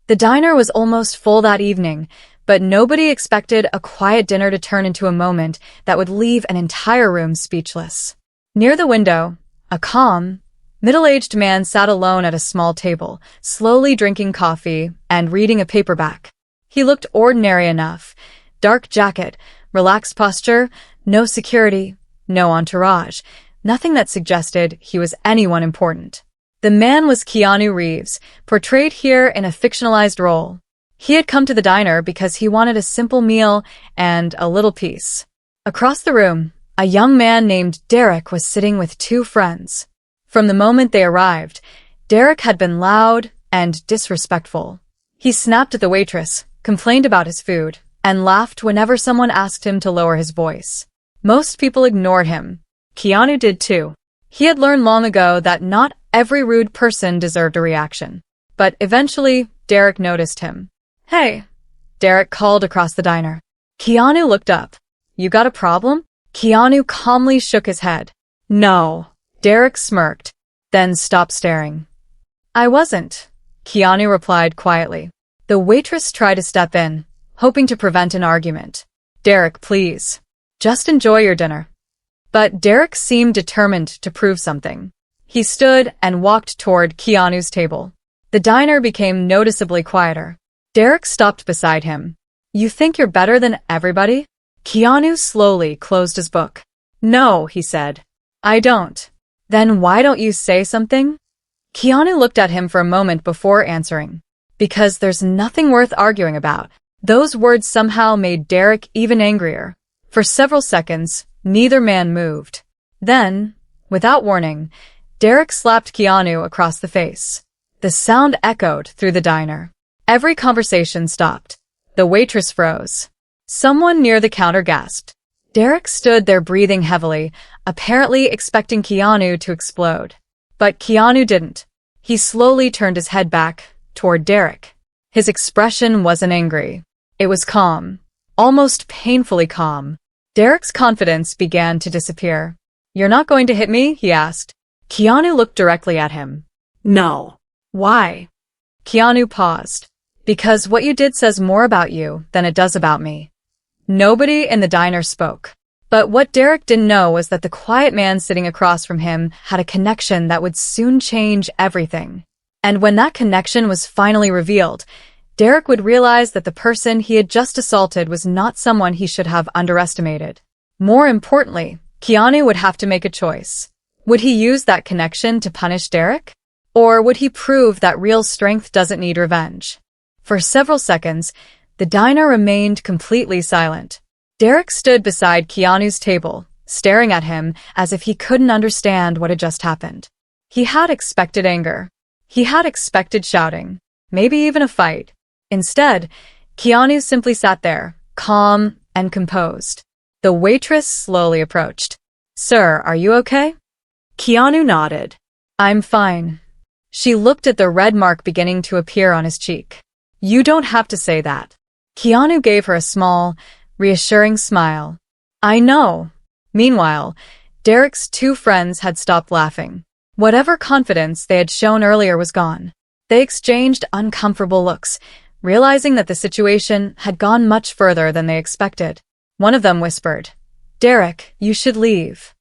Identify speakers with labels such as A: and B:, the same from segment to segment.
A: The diner was almost full that evening, but nobody expected a quiet dinner to turn into a moment that would leave an entire room speechless. Near the window, a calm, middle-aged man sat alone at a small table, slowly drinking coffee and reading a paperback. He looked ordinary enough. Dark jacket, relaxed posture, no security, no entourage, nothing that suggested he was anyone important. The man was Keanu Reeves, portrayed here in a fictionalized role. He had come to the diner because he wanted a simple meal and a little peace. Across the room, a young man named Derek was sitting with two friends. From the moment they arrived, Derek had been loud and disrespectful. He snapped at the waitress, complained about his food, and laughed whenever someone asked him to lower his voice. Most people ignored him. Keanu did too. He had learned long ago that not every rude person deserved a reaction. But eventually, Derek noticed him. "Hey," Derek called across the diner. Keanu looked up. "You got a problem?" Keanu calmly shook his head. "No." Derek smirked, then stopped staring. "I wasn't," Keanu replied quietly. The waitress tried to step in, hoping to prevent an argument. "Derek, please. Just enjoy your dinner." But Derek seemed determined to prove something. He stood and walked toward Keanu's table. The diner became noticeably quieter. Derek stopped beside him. "You think you're better than everybody?" Keanu slowly closed his book. "No," he said. "I don't." "Then why don't you say something?" Keanu looked at him for a moment before answering. "Because there's nothing worth arguing about." Those words somehow made Derek even angrier. For several seconds, neither man moved. Then, without warning, Derek slapped Keanu across the face. The sound echoed through the diner. Every conversation stopped. The waitress froze. Someone near the counter gasped. Derek stood there breathing heavily, apparently expecting Keanu to explode. But Keanu didn't. He slowly turned his head back, toward Derek. His expression wasn't angry. It was calm. Almost painfully calm. Derek's confidence began to disappear. "You're not going to hit me?" he asked. Keanu looked directly at him. "No." "Why?" Keanu paused. "Because what you did says more about you than it does about me." Nobody in the diner spoke. But what Derek didn't know was that the quiet man sitting across from him had a connection that would soon change everything. And when that connection was finally revealed, Derek would realize that the person he had just assaulted was not someone he should have underestimated. More importantly, Keanu would have to make a choice. Would he use that connection to punish Derek? Or would he prove that real strength doesn't need revenge? For several seconds, the diner remained completely silent. Derek stood beside Keanu's table, staring at him as if he couldn't understand what had just happened. He had expected anger. He had expected shouting, maybe even a fight. Instead, Keanu simply sat there, calm and composed. The waitress slowly approached. "Sir, are you okay?" Keanu nodded. "I'm fine." She looked at the red mark beginning to appear on his cheek. "You don't have to say that." Keanu gave her a small, reassuring smile. "I know." Meanwhile, Derek's two friends had stopped laughing. Whatever confidence they had shown earlier was gone. They exchanged uncomfortable looks, realizing that the situation had gone much further than they expected. One of them whispered, "Derek, you should leave."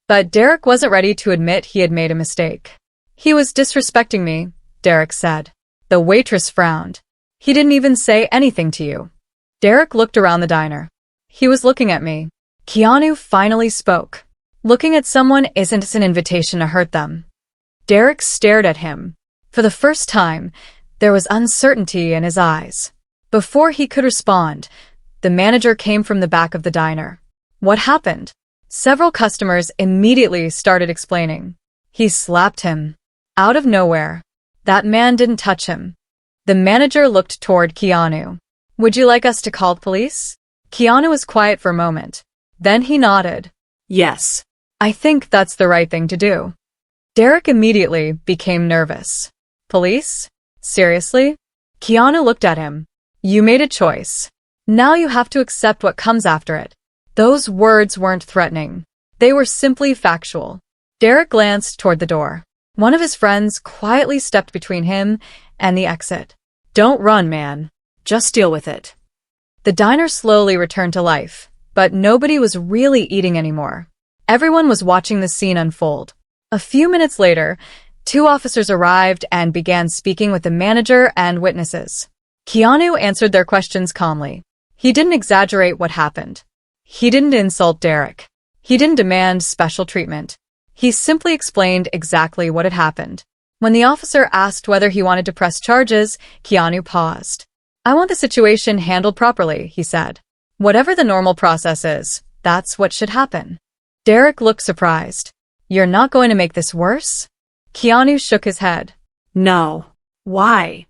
A: But Derek wasn't ready to admit he had made a mistake. "He was disrespecting me," Derek said. The waitress frowned. "He didn't even say anything to you." Derek looked around the diner. "He was looking at me." Keanu finally spoke. "Looking at someone isn't an invitation to hurt them." Derek stared at him. For the first time, there was uncertainty in his eyes. Before he could respond, the manager came from the back of the diner. "What happened?" Several customers immediately started explaining. "He slapped him." Out of nowhere. "That man didn't touch him." The manager looked toward Keanu. "Would you like us to call the police?" Keanu was quiet for a moment. Then he nodded. "Yes. I think that's the right thing to do." Derek immediately became nervous. "Police? Seriously?" Keanu looked at him. "You made a choice. Now you have to accept what comes after it." Those words weren't threatening. They were simply factual. Derek glanced toward the door. One of his friends quietly stepped between him and the exit. Don't run, man. Just deal with it. The diner slowly returned to life, but nobody was really eating anymore. Everyone was watching the scene unfold. A few minutes later, two officers arrived and began speaking with the manager and witnesses. Keanu answered their questions calmly. He didn't exaggerate what happened. He didn't insult Derek. He didn't demand special treatment. He simply explained exactly what had happened. When the officer asked whether he wanted to press charges, Keanu paused. I want the situation handled properly, he said. Whatever the normal process is, that's what should happen. Derek looked surprised. You're not going to make this worse? Keanu shook his head. No. Why?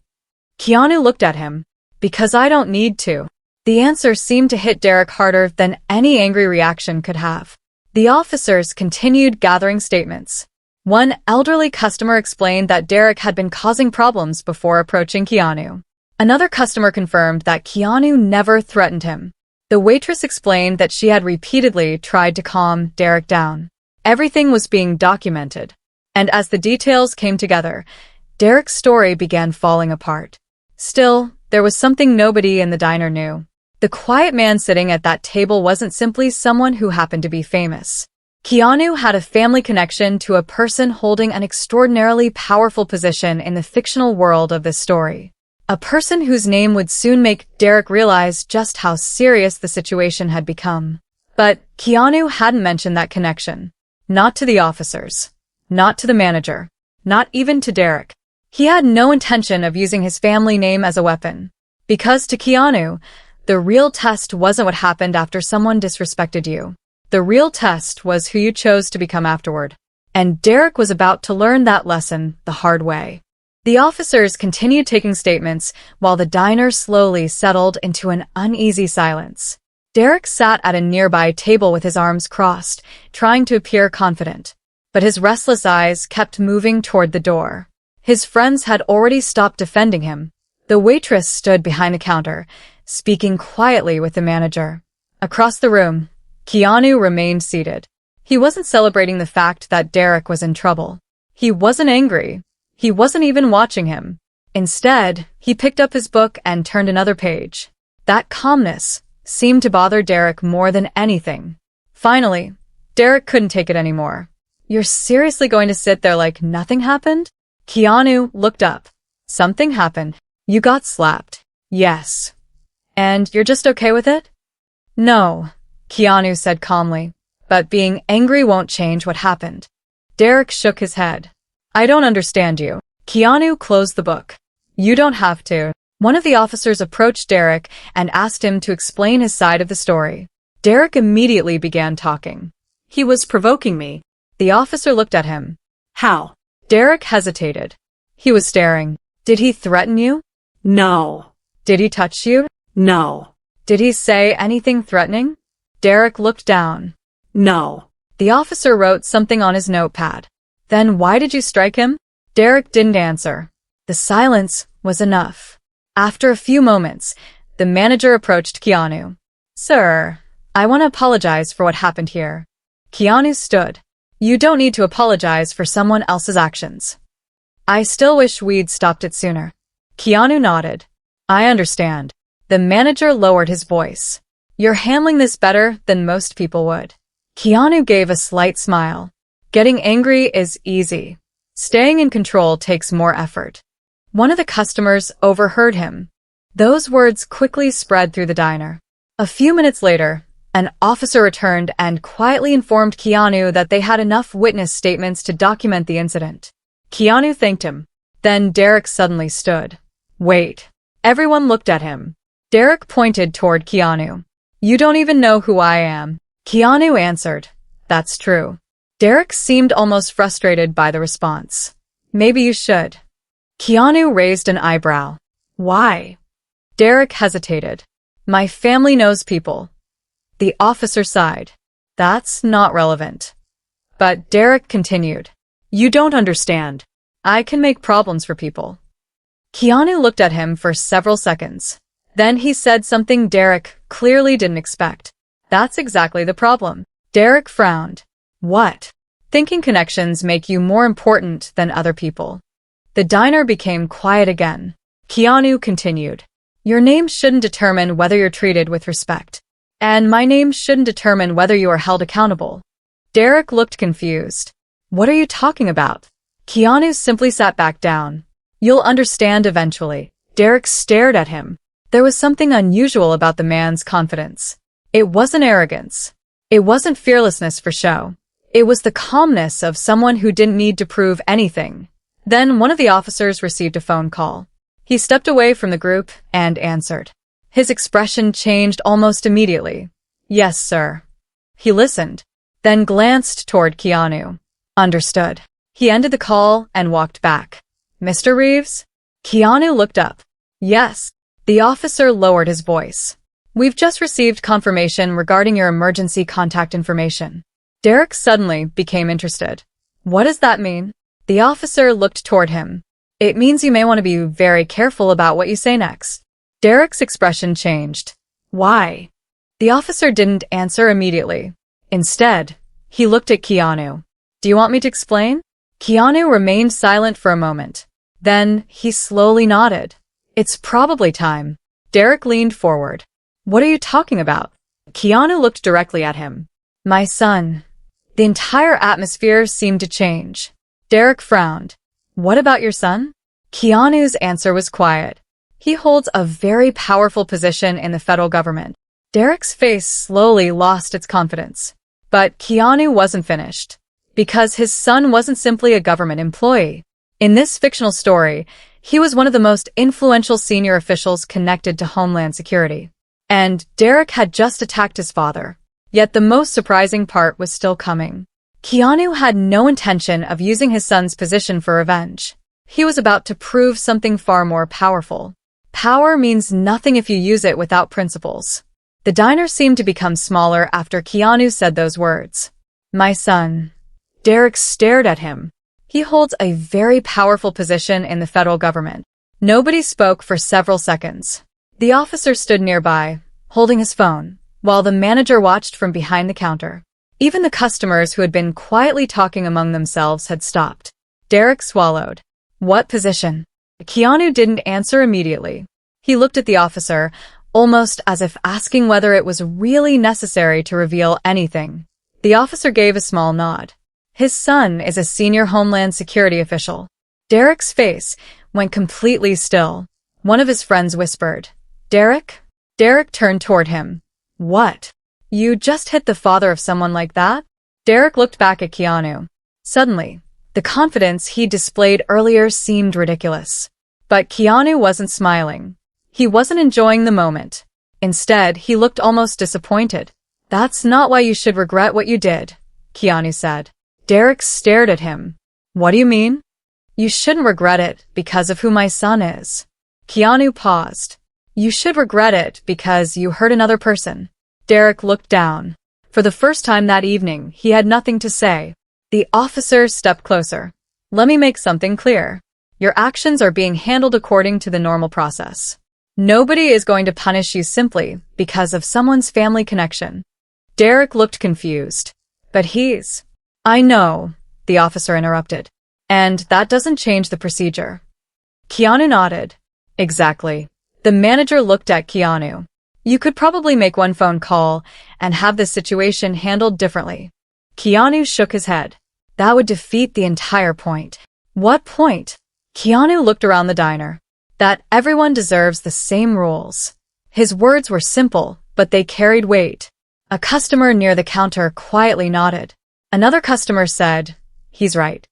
A: Keanu looked at him. Because I don't need to. The answer seemed to hit Derek harder than any angry reaction could have. The officers continued gathering statements. One elderly customer explained that Derek had been causing problems before approaching Keanu. Another customer confirmed that Keanu never threatened him. The waitress explained that she had repeatedly tried to calm Derek down. Everything was being documented. And as the details came together, Derek's story began falling apart. Still, there was something nobody in the diner knew. The quiet man sitting at that table wasn't simply someone who happened to be famous. Keanu had a family connection to a person holding an extraordinarily powerful position in the fictional world of this story. A person whose name would soon make Derek realize just how serious the situation had become. But Keanu hadn't mentioned that connection. Not to the officers. Not to the manager. Not even to Derek. He had no intention of using his family name as a weapon. Because to Keanu, the real test wasn't what happened after someone disrespected you. The real test was who you chose to become afterward. And Derek was about to learn that lesson the hard way. The officers continued taking statements while the diner slowly settled into an uneasy silence. Derek sat at a nearby table with his arms crossed, trying to appear confident. But his restless eyes kept moving toward the door. His friends had already stopped defending him. The waitress stood behind the counter, speaking quietly with the manager. Across the room, Keanu remained seated. He wasn't celebrating the fact that Derek was in trouble. He wasn't angry. He wasn't even watching him. Instead, he picked up his book and turned another page. That calmness seemed to bother Derek more than anything. Finally, Derek couldn't take it anymore. You're seriously going to sit there like nothing happened? Keanu looked up. Something happened. You got slapped. Yes. And you're just okay with it? No, Keanu said calmly. But being angry won't change what happened. Derek shook his head. I don't understand you. Keanu closed the book. You don't have to. One of the officers approached Derek and asked him to explain his side of the story. Derek immediately began talking. He was provoking me. The officer looked at him. How? Derek hesitated. He was staring. Did he threaten you? No. Did he touch you? No. Did he say anything threatening? Derek looked down. No. The officer wrote something on his notepad. Then why did you strike him? Derek didn't answer. The silence was enough. After a few moments, the manager approached Keanu. Sir, I want to apologize for what happened here. Keanu stood. You don't need to apologize for someone else's actions. I still wish we'd stopped it sooner. Keanu nodded. I understand. The manager lowered his voice. You're handling this better than most people would. Keanu gave a slight smile. Getting angry is easy. Staying in control takes more effort. One of the customers overheard him. Those words quickly spread through the diner. A few minutes later, an officer returned and quietly informed Keanu that they had enough witness statements to document the incident. Keanu thanked him. Then Derek suddenly stood. Wait. Everyone looked at him. Derek pointed toward Keanu. You don't even know who I am. Keanu answered. That's true. Derek seemed almost frustrated by the response. Maybe you should. Keanu raised an eyebrow. Why? Derek hesitated. My family knows people. The officer sighed. That's not relevant. But Derek continued. You don't understand. I can make problems for people. Keanu looked at him for several seconds. Then he said something Derek clearly didn't expect. That's exactly the problem. Derek frowned. What? Thinking connections make you more important than other people. The diner became quiet again. Keanu continued. Your name shouldn't determine whether you're treated with respect. And my name shouldn't determine whether you are held accountable. Derek looked confused. What are you talking about? Keanu simply sat back down. You'll understand eventually. Derek stared at him. There was something unusual about the man's confidence. It wasn't arrogance. It wasn't fearlessness for show. It was the calmness of someone who didn't need to prove anything. Then one of the officers received a phone call. He stepped away from the group and answered. His expression changed almost immediately. Yes, sir. He listened, then glanced toward Keanu. Understood. He ended the call and walked back. Mr. Reeves? Keanu looked up. Yes. The officer lowered his voice. We've just received confirmation regarding your emergency contact information. Derek suddenly became interested. What does that mean? The officer looked toward him. It means you may want to be very careful about what you say next. Derek's expression changed. Why? The officer didn't answer immediately. Instead, he looked at Keanu. Do you want me to explain? Keanu remained silent for a moment. Then, he slowly nodded. It's probably time. Derek leaned forward. What are you talking about? Keanu looked directly at him. My son. The entire atmosphere seemed to change. Derek frowned. What about your son? Keanu's answer was quiet. He holds a very powerful position in the federal government. Derek's face slowly lost its confidence. But Keanu wasn't finished. Because his son wasn't simply a government employee. In this fictional story, he was one of the most influential senior officials connected to Homeland Security. And Derek had just attacked his father. Yet the most surprising part was still coming. Keanu had no intention of using his son's position for revenge. He was about to prove something far more powerful. Power means nothing if you use it without principles. The diner seemed to become smaller after Keanu said those words. My son. Derek stared at him. He holds a very powerful position in the federal government. Nobody spoke for several seconds. The officer stood nearby, holding his phone, while the manager watched from behind the counter. Even the customers who had been quietly talking among themselves had stopped. Derek swallowed. What position? Keanu didn't answer immediately. He looked at the officer, almost as if asking whether it was really necessary to reveal anything. The officer gave a small nod. His son is a senior Homeland Security official. Derek's face went completely still. One of his friends whispered, Derek? Derek turned toward him. What? You just hit the father of someone like that? Derek looked back at Keanu. Suddenly, the confidence he displayed earlier seemed ridiculous. But Keanu wasn't smiling. He wasn't enjoying the moment. Instead, he looked almost disappointed. That's not why you should regret what you did, Keanu said. Derek stared at him. What do you mean? You shouldn't regret it because of who my son is. Keanu paused. You should regret it because you hurt another person. Derek looked down. For the first time that evening, he had nothing to say. The officer stepped closer. Let me make something clear. Your actions are being handled according to the normal process. Nobody is going to punish you simply because of someone's family connection. Derek looked confused. But I know, the officer interrupted. And that doesn't change the procedure. Keanu nodded. Exactly. The manager looked at Keanu. You could probably make one phone call and have this situation handled differently. Keanu shook his head. That would defeat the entire point. What point? Keanu looked around the diner. That everyone deserves the same rules. His words were simple, but they carried weight. A customer near the counter quietly nodded. Another customer said, He's right.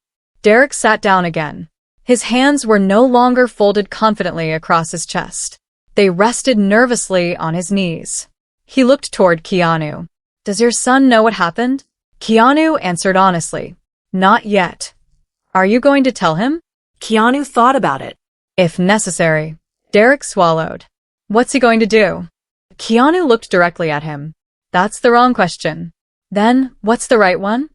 A: Derek sat down again. His hands were no longer folded confidently across his chest. They rested nervously on his knees. He looked toward Keanu. Does your son know what happened? Keanu answered honestly. Not yet. Are you going to tell him?
B: Keanu thought about it.
A: If necessary. Derek swallowed. What's he going to do? Keanu looked directly at him. That's the wrong question. Then, what's the right one?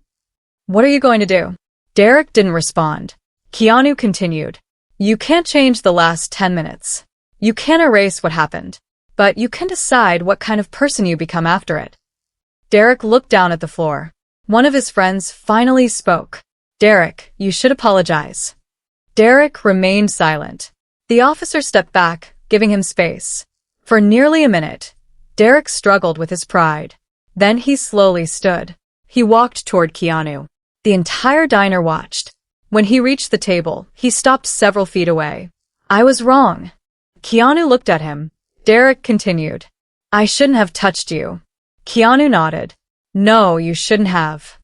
A: What are you going to do? Derek didn't respond. Keanu continued. You can't change the last 10 minutes. You can't erase what happened, but you can decide what kind of person you become after it. Derek looked down at the floor. One of his friends finally spoke. Derek, you should apologize. Derek remained silent. The officer stepped back, giving him space. For nearly a minute, Derek struggled with his pride. Then he slowly stood. He walked toward Keanu. The entire diner watched. When he reached the table, he stopped several feet away. I was wrong. Keanu looked at him. Derek continued. I shouldn't have touched you. Keanu nodded. No, you shouldn't have.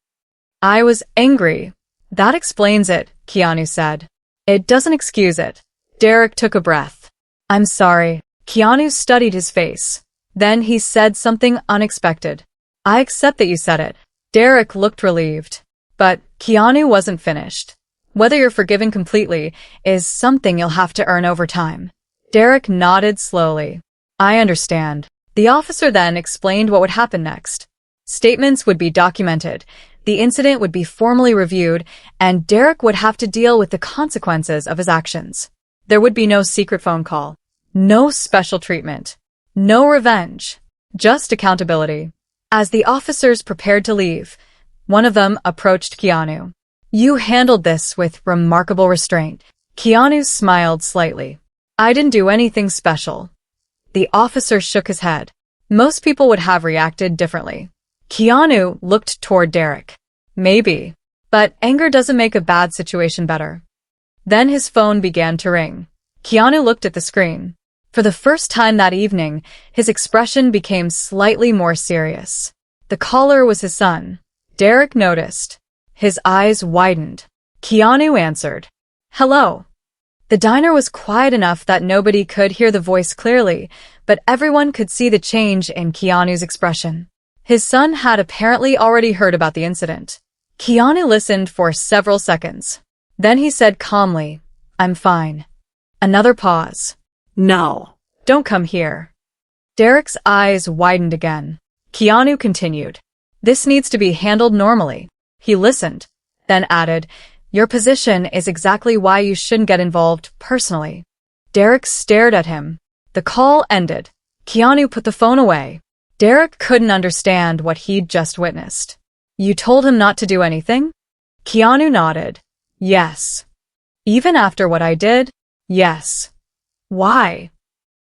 A: I was angry. That explains it, Keanu said. It doesn't excuse it. Derek took a breath. I'm sorry. Keanu studied his face. Then he said something unexpected. I accept that you said it. Derek looked relieved. But Keanu wasn't finished. Whether you're forgiven completely is something you'll have to earn over time. Derek nodded slowly. I understand. The officer then explained what would happen next. Statements would be documented, the incident would be formally reviewed, and Derek would have to deal with the consequences of his actions. There would be no secret phone call, no special treatment, no revenge, just accountability. As the officers prepared to leave, one of them approached Keanu. You handled this with remarkable restraint. Keanu smiled slightly. I didn't do anything special. The officer shook his head. Most people would have reacted differently. Keanu looked toward Derek. Maybe. But anger doesn't make a bad situation better. Then his phone began to ring. Keanu looked at the screen. For the first time that evening, his expression became slightly more serious. The caller was his son. Derek noticed. His eyes widened. Keanu answered. Hello. The diner was quiet enough that nobody could hear the voice clearly, but everyone could see the change in Keanu's expression. His son had apparently already heard about the incident. Keanu listened for several seconds. Then he said calmly, I'm fine. Another pause.
B: No.
A: Don't come here. Derek's eyes widened again. Keanu continued. This needs to be handled normally. He listened, then added, Your position is exactly why you shouldn't get involved personally. Derek stared at him. The call ended. Keanu put the phone away. Derek couldn't understand what he'd just witnessed. You told him not to do anything? Keanu nodded. Yes. Even after what I did? Yes. Why?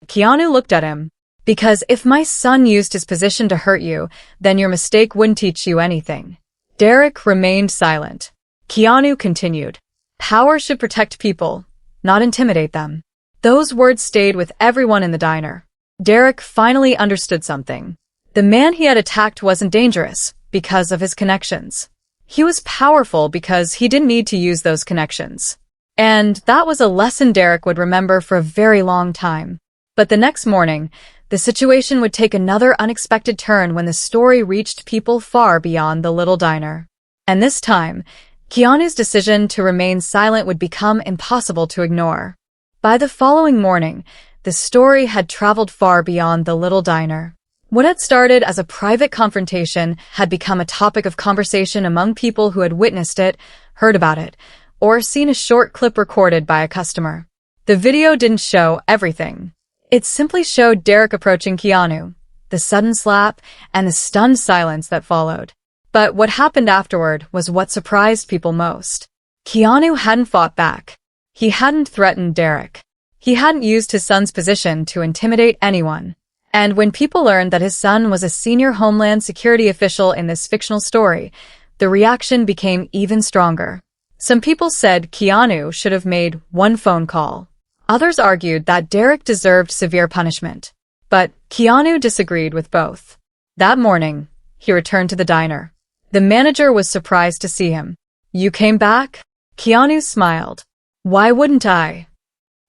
A: Keanu looked at him. Because if my son used his position to hurt you, then your mistake wouldn't teach you anything. Derek remained silent. Keanu continued. Power should protect people, not intimidate them. Those words stayed with everyone in the diner. Derek finally understood something. The man he had attacked wasn't dangerous because of his connections. He was powerful because he didn't need to use those connections. And that was a lesson Derek would remember for a very long time. But the next morning, the situation would take another unexpected turn when the story reached people far beyond the little diner. And this time, Keanu's decision to remain silent would become impossible to ignore. By the following morning, the story had traveled far beyond the little diner. What had started as a private confrontation had become a topic of conversation among people who had witnessed it, heard about it, or seen a short clip recorded by a customer. The video didn't show everything. It simply showed Derek approaching Keanu, the sudden slap, and the stunned silence that followed. But what happened afterward was what surprised people most. Keanu hadn't fought back. He hadn't threatened Derek. He hadn't used his son's position to intimidate anyone. And when people learned that his son was a senior Homeland Security official in this fictional story, the reaction became even stronger. Some people said Keanu should have made one phone call. Others argued that Derek deserved severe punishment. But Keanu disagreed with both. That morning, he returned to the diner. The manager was surprised to see him. You came back? Keanu smiled. Why wouldn't I?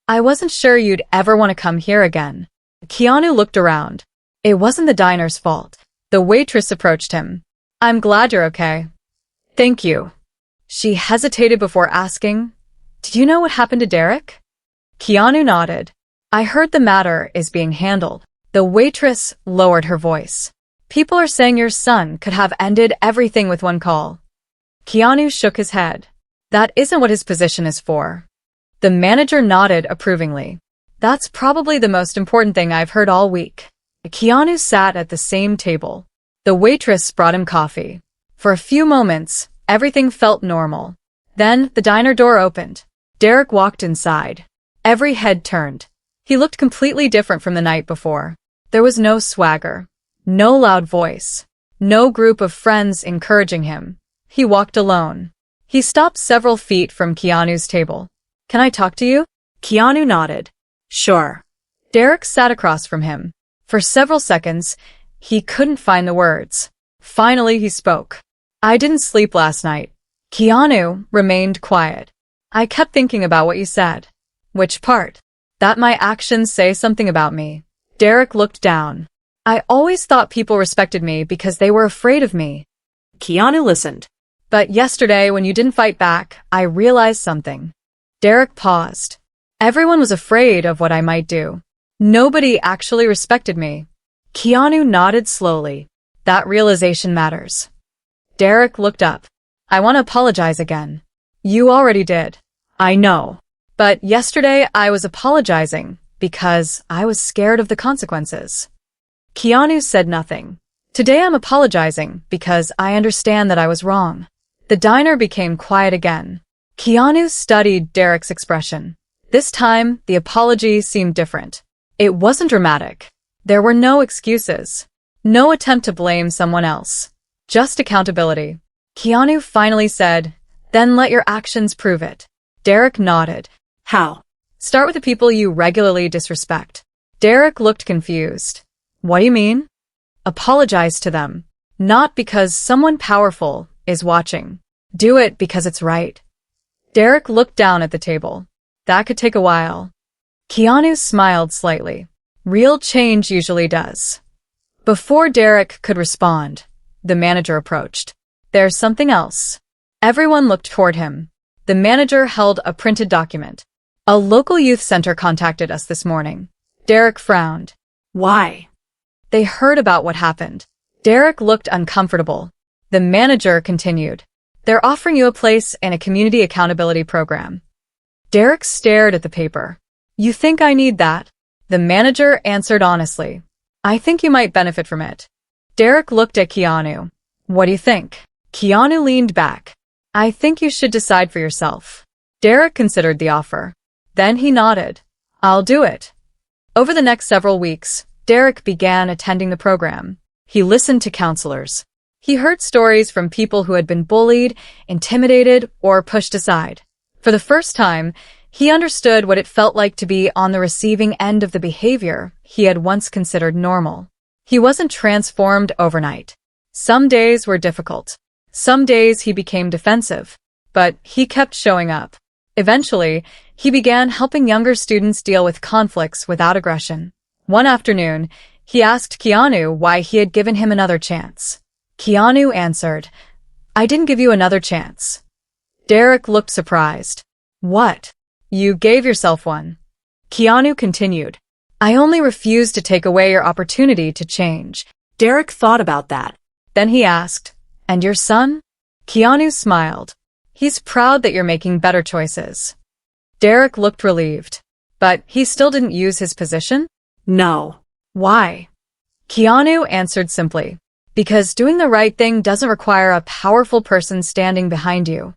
A: I wasn't sure you'd ever want to come here again. Keanu looked around. It wasn't the diner's fault. The waitress approached him. I'm glad you're okay. Thank you. She hesitated before asking, Did you know what happened to Derek? Keanu nodded. I heard the matter is being handled. The waitress lowered her voice. People are saying your son could have ended everything with one call. Keanu shook his head. That isn't what his position is for. The manager nodded approvingly. That's probably the most important thing I've heard all week. Keanu sat at the same table. The waitress brought him coffee. For a few moments, everything felt normal. Then the diner door opened. Derek walked inside. Every head turned. He looked completely different from the night before. There was no swagger, no loud voice, no group of friends encouraging him. He walked alone. He stopped several feet from Keanu's table. "Can I talk to you?"
B: Keanu nodded. Sure.
A: Derek sat across from him. For several seconds, he couldn't find the words. Finally, he spoke. "I didn't sleep last night." Keanu remained quiet. "I kept thinking about what you said." "Which part?" "That my actions say something about me." Derek looked down. "I always thought people respected me because they were afraid of me."
B: Keanu listened.
A: "But yesterday, when you didn't fight back, I realized something." Derek paused. "Everyone was afraid of what I might do. Nobody actually respected me." Keanu nodded slowly. "That realization matters." Derek looked up. "I want to apologize again." "You already did." "I know. But yesterday I was apologizing because I was scared of the consequences." Keanu said nothing. "Today I'm apologizing because I understand that I was wrong." The diner became quiet again. Keanu studied Derek's expression. This time, the apology seemed different. It wasn't dramatic. There were no excuses. No attempt to blame someone else. Just accountability. Keanu finally said, "Then let your actions prove it." Derek nodded.
B: How?
A: "Start with the people you regularly disrespect." Derek looked confused. "What do you mean?" "Apologize to them. Not because someone powerful is watching. Do it because it's right." Derek looked down at the table. "That could take a while." Keanu smiled slightly. "Real change usually does." Before Derek could respond, the manager approached. "There's something else." Everyone looked toward him. The manager held a printed document. "A local youth center contacted us this morning." Derek frowned.
B: Why?
A: "They heard about what happened." Derek looked uncomfortable. The manager continued. "They're offering you a place in a community accountability program." Derek stared at the paper. "You think I need that?" The manager answered honestly. "I think you might benefit from it." Derek looked at Keanu. "What do you think?" Keanu leaned back. "I think you should decide for yourself." Derek considered the offer. Then he nodded. "I'll do it." Over the next several weeks, Derek began attending the program. He listened to counselors. He heard stories from people who had been bullied, intimidated, or pushed aside. For the first time, he understood what it felt like to be on the receiving end of the behavior he had once considered normal. He wasn't transformed overnight. Some days were difficult. Some days he became defensive. But he kept showing up. Eventually, he began helping younger students deal with conflicts without aggression. One afternoon, he asked Keanu why he had given him another chance. Keanu answered, "I didn't give you another chance." Derek looked surprised. "What? You gave yourself one." Keanu continued, "I only refused to take away your opportunity to change."
B: Derek thought about that.
A: Then he asked, "And your son?" Keanu smiled. "He's proud that you're making better choices." Derek looked relieved. "But he still didn't use his position?"
B: No.
A: "Why?" Keanu answered simply, "Because doing the right thing doesn't require a powerful person standing behind you."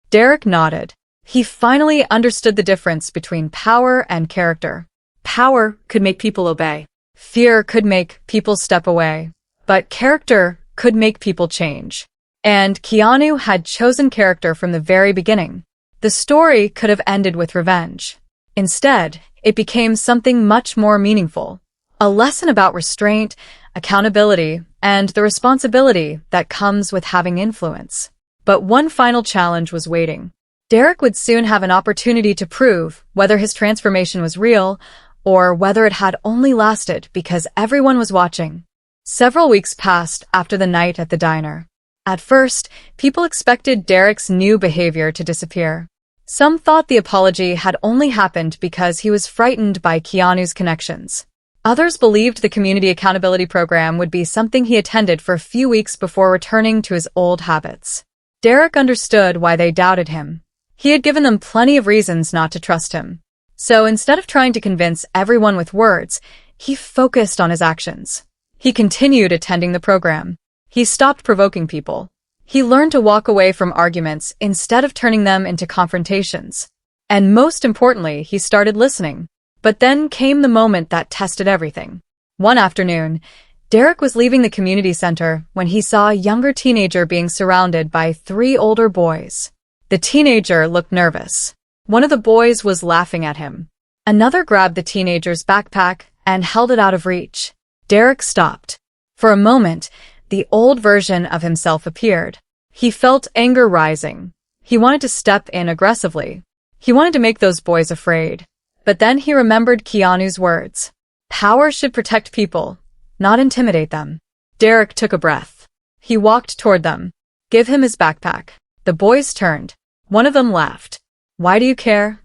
A: Derek nodded. He finally understood the difference between power and character.
B: Power could make people obey.
A: Fear could make people step away. But character could make people change. And Keanu had chosen character from the very beginning. The story could have ended with revenge. Instead, it became something much more meaningful. A lesson about restraint, accountability, and the responsibility that comes with having influence. But one final challenge was waiting. Derek would soon have an opportunity to prove whether his transformation was real or whether it had only lasted because everyone was watching. Several weeks passed after the night at the diner. At first, people expected Derek's new behavior to disappear. Some thought the apology had only happened because he was frightened by Keanu's connections. Others believed the community accountability program would be something he attended for a few weeks before returning to his old habits. Derek understood why they doubted him. He had given them plenty of reasons not to trust him. So instead of trying to convince everyone with words, he focused on his actions. He continued attending the program. He stopped provoking people. He learned to walk away from arguments instead of turning them into confrontations. And most importantly, he started listening. But then came the moment that tested everything. One afternoon, Derek was leaving the community center when he saw a younger teenager being surrounded by 3 older boys. The teenager looked nervous. One of the boys was laughing at him. Another grabbed the teenager's backpack and held it out of reach. Derek stopped. For a moment, the old version of himself appeared. He felt anger rising. He wanted to step in aggressively. He wanted to make those boys afraid. But then he remembered Keanu's words. Power should protect people, not intimidate them. Derek took a breath. He walked toward them. Give him his backpack. The boys turned. One of them laughed. Why do you care?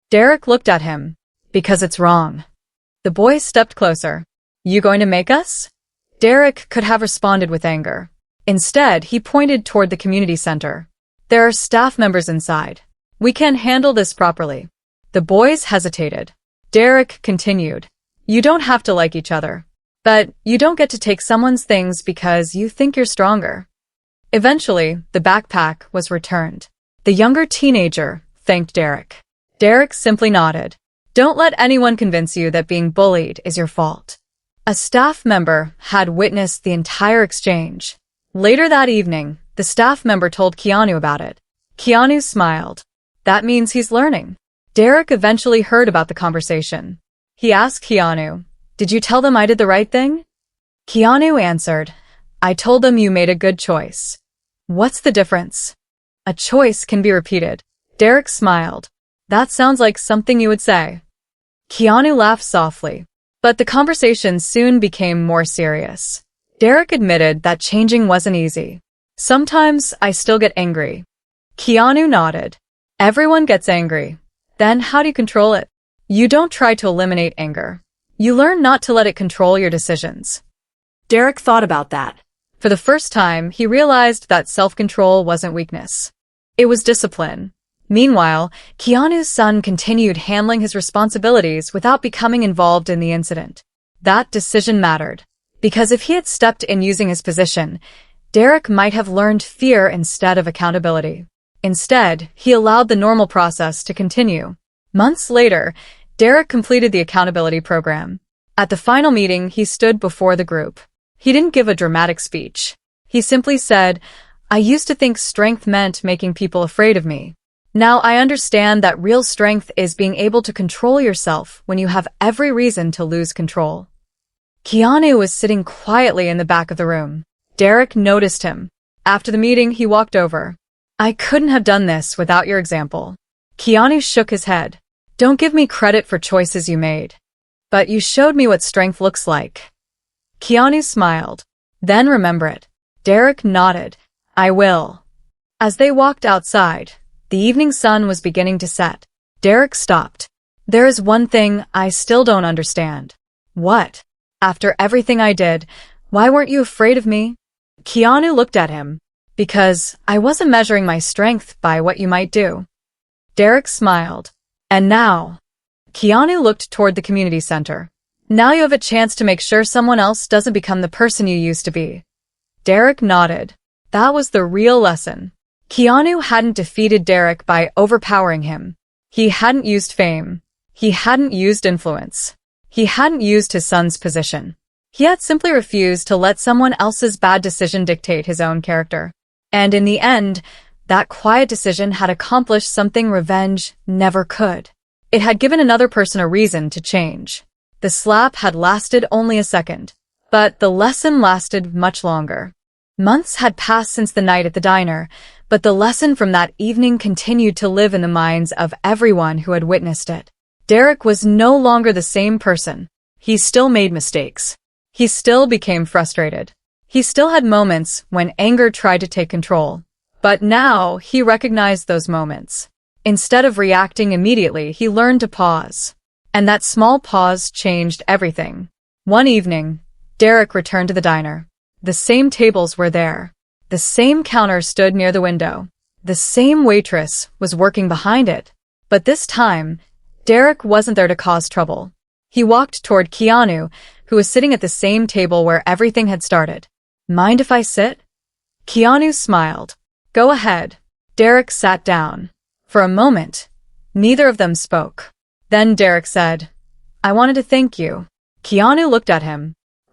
A: Derek looked at him. Because it's wrong. The boys stepped closer. You going to make us? Derek could have responded with anger. Instead, he pointed toward the community center. There are staff members inside. We can handle this properly. The boys hesitated. Derek continued. You don't have to like each other. But you don't get to take someone's things because you think you're stronger. Eventually, the backpack was returned. The younger teenager thanked Derek. Derek simply nodded. Don't let anyone convince you that being bullied is your fault. A staff member had witnessed the entire exchange. Later that evening, the staff member told Keanu about it. Keanu smiled. That means he's learning. Derek eventually heard about the conversation. He asked Keanu, Did you tell them I did the right thing? Keanu answered, I told them you made a good choice. What's the difference? A choice can be repeated. Derek smiled. That sounds like something you would say. Keanu laughed softly. But the conversation soon became more serious. Derek admitted that changing wasn't easy. Sometimes I still get angry. Keanu nodded. Everyone gets angry. Then how do you control it? You don't try to eliminate anger. You learn not to let it control your decisions.
B: Derek thought about that.
A: For the first time, he realized that self-control wasn't weakness. It was discipline. Meanwhile, Keanu's son continued handling his responsibilities without becoming involved in the incident. That decision mattered. Because if he had stepped in using his position, Derek might have learned fear instead of accountability. Instead, he allowed the normal process to continue. Months later, Derek completed the accountability program. At the final meeting, he stood before the group. He didn't give a dramatic speech. He simply said, I used to think strength meant making people afraid of me. Now I understand that real strength is being able to control yourself when you have every reason to lose control. Keanu was sitting quietly in the back of the room. Derek noticed him. After the meeting, he walked over. I couldn't have done this without your example. Keanu shook his head. Don't give me credit for choices you made. But you showed me what strength looks like. Keanu smiled. Then remember it. Derek nodded. I will. As they walked outside, the evening sun was beginning to set. Derek stopped. There is one thing I still don't understand. What? After everything I did, why weren't you afraid of me? Keanu looked at him. Because I wasn't measuring my strength by what you might do. Derek smiled. And now? Keanu looked toward the community center. Now you have a chance to make sure someone else doesn't become the person you used to be. Derek nodded. That was the real lesson. Keanu hadn't defeated Derek by overpowering him. He hadn't used fame. He hadn't used influence. He hadn't used his son's position. He had simply refused to let someone else's bad decision dictate his own character. And in the end, that quiet decision had accomplished something revenge never could. It had given another person a reason to change. The slap had lasted only a second, but the lesson lasted much longer. Months had passed since the night at the diner, but the lesson from that evening continued to live in the minds of everyone who had witnessed it. Derek was no longer the same person. He still made mistakes. He still became frustrated. He still had moments when anger tried to take control. But now he recognized those moments. Instead of reacting immediately, he learned to pause. And that small pause changed everything. One evening, Derek returned to the diner. The same tables were there. The same counter stood near the window. The same waitress was working behind it. But this time, Derek wasn't there to cause trouble. He walked toward Keanu, who was sitting at the same table where everything had started. Mind if I sit? Keanu smiled. Go ahead. Derek sat down. For a moment, Neither of them spoke. Then Derek said, "I wanted to thank you." Keanu looked at him.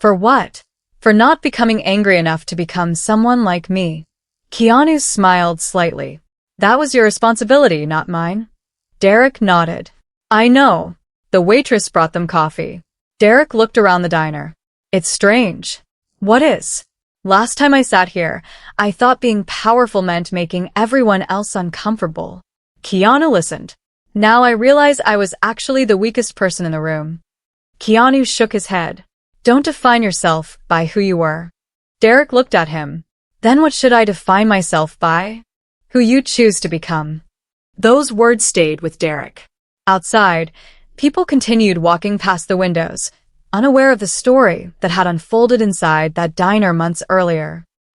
A: "For what?" "For not becoming angry enough to become someone like me." Keanu smiled slightly. "That was your responsibility, not mine." Derek nodded. "I know." The waitress brought them coffee. Derek looked around the diner. "It's strange." "What is?" "Last time I sat here, I thought being powerful meant making everyone else uncomfortable." Keanu listened. "Now I realize I was actually the weakest person in the room." Keanu shook his head. "Don't define yourself by who you were." Derek looked at him. "Then what should I define myself by?" "Who you choose to become."
B: Those words stayed with Derek.
A: Outside, people continued walking past the windows, unaware of the story that had unfolded inside that diner months earlier.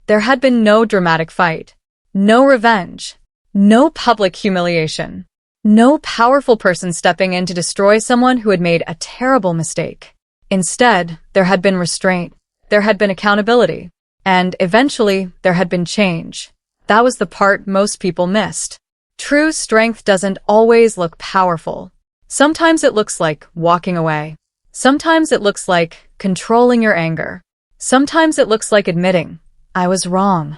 A: There had been no dramatic fight, no revenge, no public humiliation, no powerful person stepping in to destroy someone who had made a terrible mistake. Instead, there had been restraint, there had been accountability, and eventually there had been change. That was the part most people missed. True strength doesn't always look powerful. Sometimes it looks like walking away. Sometimes it looks like controlling your anger. Sometimes it looks like admitting, "I was wrong."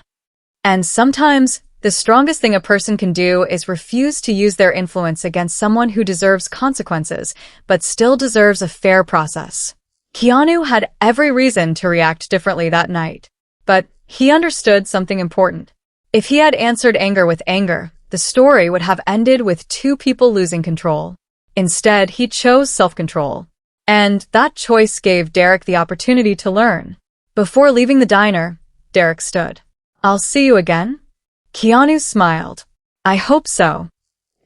A: And sometimes, the strongest thing a person can do is refuse to use their influence against someone who deserves consequences, but still deserves a fair process. Keanu had every reason to react differently that night. But he understood something important. If he had answered anger with anger, the story would have ended with two people losing control. Instead, he chose self-control. And that choice gave Derek the opportunity to learn. Before leaving the diner, Derek stood. "I'll see you again?" Keanu smiled. "I hope so."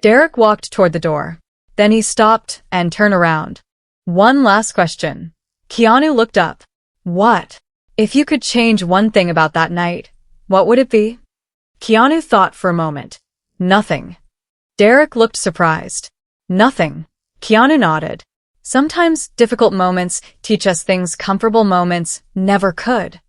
A: Derek walked toward the door. Then he stopped and turned around. "One last question." Keanu looked up. "What?" "If you could change one thing about that night, what would it be?" Keanu thought for a moment. "Nothing." Derek looked surprised. "Nothing." Keanu nodded. Sometimes difficult moments teach us things comfortable moments never could.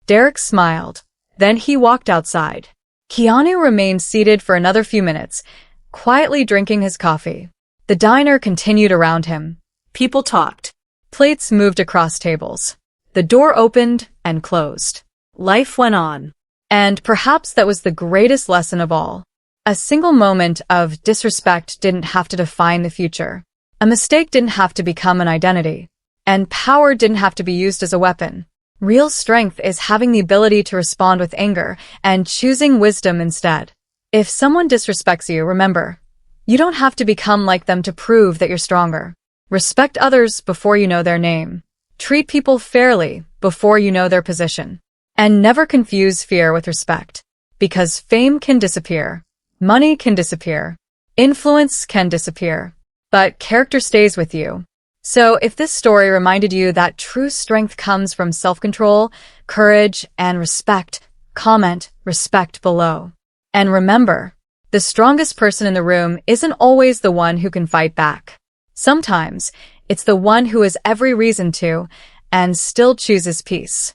A: Derek smiled. Then he walked outside. Keanu remained seated for another few minutes, quietly drinking his coffee. The diner continued around him.
B: People talked.
A: Plates moved across tables. The door opened and closed.
B: Life went on.
A: And perhaps that was the greatest lesson of all. A single moment of disrespect didn't have to define the future. A mistake didn't have to become an identity. And power didn't have to be used as a weapon. Real strength is having the ability to respond with anger and choosing wisdom instead. If someone disrespects you, remember, you don't have to become like them to prove that you're stronger. Respect others before you know their name. Treat people fairly before you know their position. And never confuse fear with respect. Because fame can disappear. Money can disappear. Influence can disappear. But character stays with you. So if this story reminded you that true strength comes from self-control, courage, and respect, comment respect below. And remember, the strongest person in the room isn't always the one who can fight back. Sometimes, it's the one who has every reason to, and still chooses peace.